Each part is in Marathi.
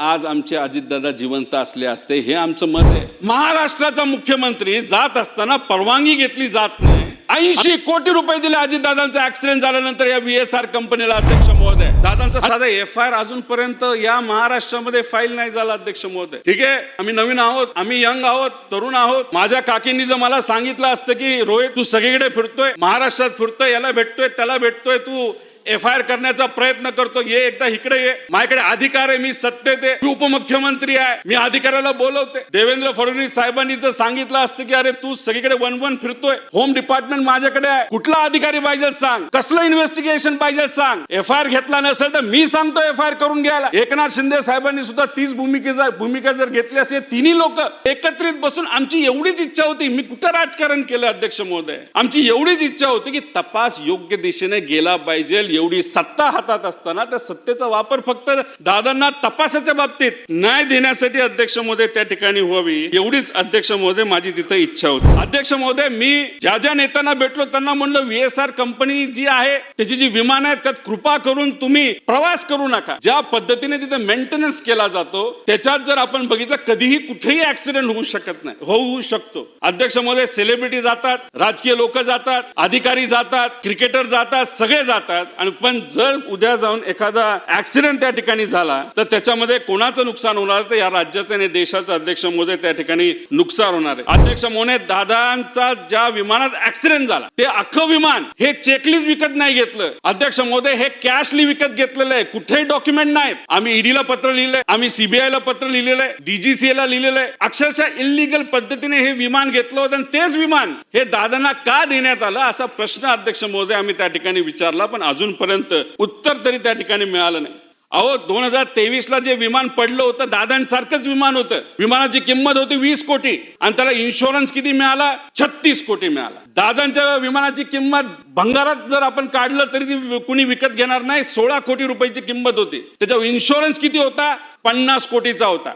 आज आमचे अजितदादा जिवंत असले असते हे आमचं मत आहे। महाराष्ट्राचा मुख्यमंत्री जात असताना परवानगी घेतली जात नाही। 80 कोटी रुपये दिले अजितदादांचा ऍक्सिडेंट झाल्यानंतर या VSR कंपनीला। अध्यक्ष महोदय, दादांचा साधा FIR अजूनपर्यंत या महाराष्ट्रामध्ये फाईल नाही झाला। अध्यक्ष महोदय, ठीक आहे, आम्ही नवीन आहोत, आम्ही यंग आहोत, तरुण आहोत। माझ्या काकींनी जर मला सांगितलं असतं की रोहित तू सगळीकडे फिरतोय, महाराष्ट्रात फिरतोय, याला भेटतोय त्याला भेटतोय, तू FIR करण्याचा प्रयत्न करतो, ये एकदा इकडे ये, माझ्याकडे अधिकार आहे, मी सत्तेत आहे, मी उपमुख्यमंत्री आहे, मी अधिकाऱ्याला बोलवते। देवेंद्र फडणवीस साहेबांनी जर सांगितलं असतं की अरे तू सगळीकडे वन फिरतोय, होम डिपार्टमेंट माझ्याकडे आहे, कुठला अधिकारी पाहिजे सांग, कसलं इन्व्हेस्टिगेशन पाहिजे सांग, FIR घेतला नसेल तर मी सांगतो FIR करून घ्यायला। एकनाथ शिंदे साहेबांनी सुद्धा तीच भूमिका जर घेतली असेल, तिन्ही लोक एकत्रित बसून आमची एवढीच इच्छा होती, मी कुठं राजकारण केलं अध्यक्ष महोदय, आमची एवढीच इच्छा होती की तपास योग्य दिशेने गेला पाहिजे। एवढी सत्ता हातात असताना त्या सत्तेचा वापर फक्त दादांना तपासाच्या बाबतीत न्याय देण्यासाठी अध्यक्ष महोदय त्या ठिकाणी व्हावी, एवढीच अध्यक्ष महोदय माझी तिथे इच्छा होती। अध्यक्ष महोदय, मी ज्या नेत्यांना भेटलो त्यांना म्हणलं VSR कंपनी जी आहे त्याची जी विमान आहेत त्यात कृपा करून तुम्ही प्रवास करू नका। ज्या पद्धतीने तिथे मेंटेनन्स केला जातो त्याच्यात जर आपण बघितलं कधीही कुठेही ऍक्सिडेंट होऊ शकत नाही, होऊ शकतो। अध्यक्ष महोदय, सेलिब्रिटी जातात, राजकीय लोक जातात, अधिकारी जातात, क्रिकेटर जातात, सगळे जातात, आणि पण जर उद्या जाऊन एखादा ऍक्सिडेंट त्या ठिकाणी झाला तर त्याच्यामध्ये कोणाचं नुकसान होणार, तर या राज्याचं आणि देशाचं अध्यक्ष महोदय त्या ठिकाणी नुकसान होणार आहे। अध्यक्ष महोदय, दादांचा ज्या विमानात ऍक्सिडेंट झाला ते अख्खं विमान हे चेकलिस्ट विकत नाही घेतलं अध्यक्ष महोदय, हे कॅशली विकत घेतलेलं आहे, कुठेही डॉक्युमेंट नाहीत। आम्ही ईडीला पत्र लिहिलंय, आम्ही CBI ला पत्र लिहिलेलं आहे, DGCA ला लिहिलेलं आहे, अक्षरशः इल्लीगल पद्धतीने हे विमान घेतलं होतं आणि तेच विमान हे दादांना का देण्यात आलं असा प्रश्न अध्यक्ष महोदय आम्ही त्या ठिकाणी विचारला, पण अजूनपर्यंत उत्तर तरी त्या ठिकाणी मिळालं नाही। अहो, 2023 ला जे विमान पडलं होतं दादांसारखंच विमान होतं, विमानाची किंमत होती 20 कोटी आणि त्याला इन्शुरन्स किती मिळाला, 36 कोटी मिळाला। दादांच्या विमानाची किंमत भंगारात जर आपण काढलं तरी ती कुणी विकत घेणार नाही, 16 कोटी रुपयाची किंमत होती, त्याच्यावर इन्शुरन्स किती होता, 50 कोटीचा होता।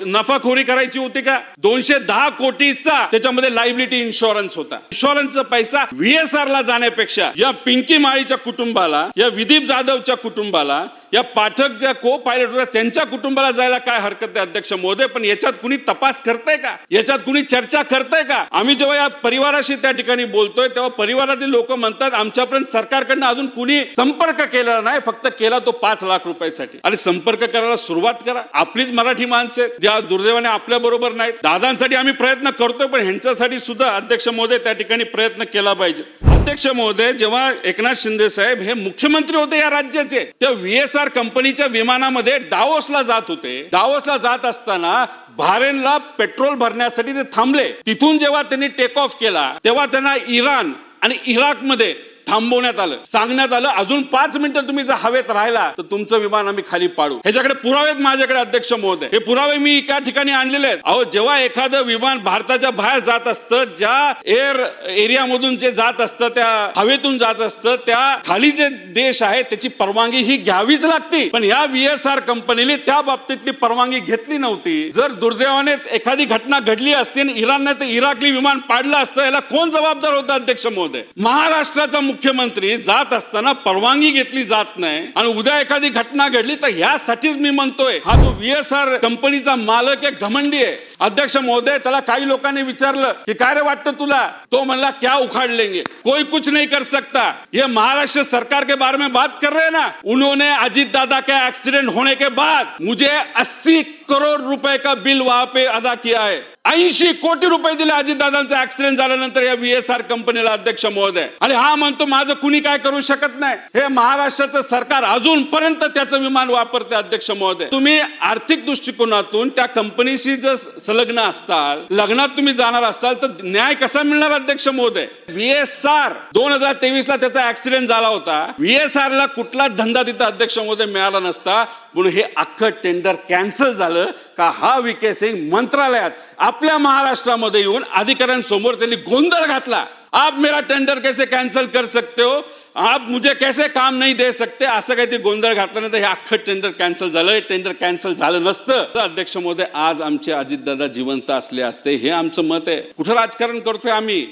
नफाखोरी करायची होती का, 210 कोटीचा त्याच्यामध्ये लायबिलिटी इन्शुरन्स होता। इन्शुरन्सचा पैसा VSR ला जाण्यापेक्षा या पिंकी माळीच्या कुटुंबाला, या विदीप जाधवच्या कुटुंबाला, या पाठक ज्या को पायलट होत्या त्यांच्या कुटुंबाला जायला काय हरकत आहे अध्यक्ष महोदय, पण याच्यात कुणी तपास करतंय का, याच्यात कुणी चर्चा करतंय का? आम्ही जेव्हा या परिवाराशी त्या ठिकाणी बोलतोय तेव्हा परिवारातील लोक म्हणतात आमच्यापर्यंत सरकारकडनं अजून कुणी संपर्क केलेला नाही, फक्त केला तो 5 लाख रुपयासाठी। आणि संपर्क करायला सुरुवात करा, आपलीच मराठी माणसे ज्या दुर्दैवाने आपल्या बरोबर नाहीत। दादांसाठी आम्ही प्रयत्न करतोय, पण ह्यांच्यासाठी सुद्धा अध्यक्ष महोदय त्या ठिकाणी प्रयत्न केला पाहिजे। अध्यक्ष महोदय, जेव्हा एकनाथ शिंदे साहेब हे मुख्यमंत्री होते या राज्याचे, त्या VSR कंपनीच्या विमानामध्ये दावोसला जात होते। दावोसला जात असताना बहरीनला पेट्रोल भरण्यासाठी ते थांबले, तिथून जेव्हा त्यांनी टेक ऑफ केला तेव्हा त्यांना इराण आणि इराकमध्ये थांबवण्यात आलं, सांगण्यात आलं अजून 5 मिनिटं तुम्ही जर हवेत राहिला तर तुमचं विमान आम्ही खाली पाडू। ह्याच्याकडे पुरावे आहेत माझ्याकडे अध्यक्ष महोदय, हे पुरावे मी एका ठिकाणी आणलेले आहेत। अहो, जेव्हा एखादं विमान भारताच्या बाहेर जात असतं, ज्या एअर एरिया मधून जे जात असतं, त्या हवेतून जात असतं, त्या खाली जे देश आहे त्याची परवानगी ही घ्यावीच लागते, पण या VSR कंपनीने त्या बाबतीतली परवानगी घेतली नव्हती। जर दुर्दैवाने एखादी घटना घडली असती आणि इराणने ते इराकली विमान पाडलं असतं, याला कोण जबाबदार होतं अध्यक्ष महोदय? महाराष्ट्राचा मुख्यमंत्री जात असताना परवानगी घेतली जात नाही आणि उद्या एखादी घटना घडली तर ह्यासाठीच मी म्हणतोय हा जो VSR कंपनीचा मालक एक घमंडी आहे अध्यक्ष महोदय। त्याला काही लोकांनी विचारलं की काय रे वाटतं तुला, तो म्हणला क्या उखाड़ लेंगे, कोई कुछ नहीं कर सकता, ये महाराष्ट्र सरकार के बारे में बात कर रहे हैं ना। उन्होंने अजीत दादा के एक्सीडेंट होने के बाद मुझे 80 करोड़ रुपए का बिल वहां पे अदा किया है। 80 कोटी रुपये दिले अजितदादांचा ऍक्सिडेंट झाल्यानंतर या VSR कंपनीला अध्यक्ष महोदय, आणि हा म्हणतो माझं कुणी काय करू शकत नाही। हे महाराष्ट्राचं सरकार अजूनपर्यंत त्याचं विमान वापरते अध्यक्ष महोदय। तुम्ही आर्थिक दृष्टिकोनातून त्या कंपनीशी जर संलग्न असताल, लग्नात तुम्ही जाणार असाल तर न्याय कसा मिळणार अध्यक्ष महोदय? VSR 2023 ला त्याचा ऍक्सिडेंट झाला होता, VSR ला कुठला धंदा तिथं अध्यक्ष महोदय मिळाला नसता, म्हणून हे अख्खं टेंडर कॅन्सल झालं का हा VK सिंग मंत्रालयात आपल्या महाराष्ट्रामध्ये येऊन अधिकाऱ्यांसमोर त्यांनी गोंधळ घातला। आप मेरा टेंडर कैसे कैंसिल कर सकते हो, आप मुझे कैसे काम नहीं दे सकते, असं काही ते गोंधळ घातल्यानंतर हे अख्खं टेंडर कॅन्सल झालं। हे टेंडर कॅन्सल झालं नसतं तर अध्यक्ष महोदय आज आमचे अजितदादा जिवंत असले असते, हे आमचं मत आहे। कुठं राजकारण करतोय आम्ही?